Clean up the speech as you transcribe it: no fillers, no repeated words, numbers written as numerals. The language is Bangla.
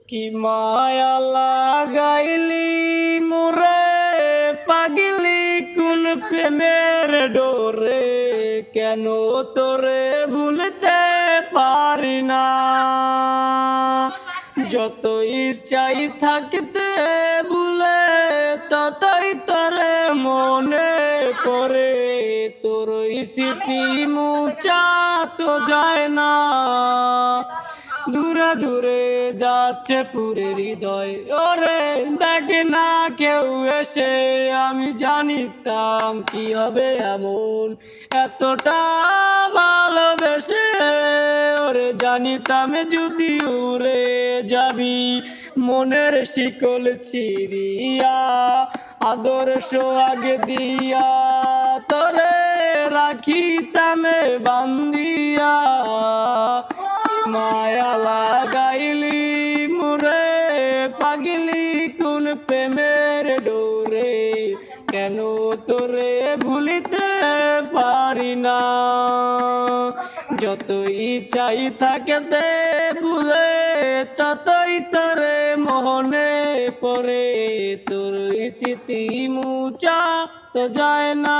কি মায়া লাগাইলি মোরে পাগলি কোন প্রেমের ডোরে, কেন তোরে ভুলতে পারি না। যতই চাই থাকতে ভুলে ততই তোরে মনে পড়ে, তোর স্মৃতি মুছা তো যায় না। দূরে দূরে যাচ্ছে পুরে হৃদয়, ওরে দেখে না কেউ এসে। আমি জানিতাম কি হবে এমন, এতটা ভালোবেসে। ওরে জানিতাম যদি উড়ে যাবি মনের শিকল ছিড়িয়া, আদর্শ আগে দিয়া তোরে রাখিতাম বান্দিয়া। মায়া লাগাইলি মোরে পাগলি কোন প্রেমের ডোরে, কেন তোরে ভুলিতে পারি না। যতই চাই থাকতে ভুলে ততই তোরে মনে পড়ে, তোর স্মৃতি মুছা তো যায় না।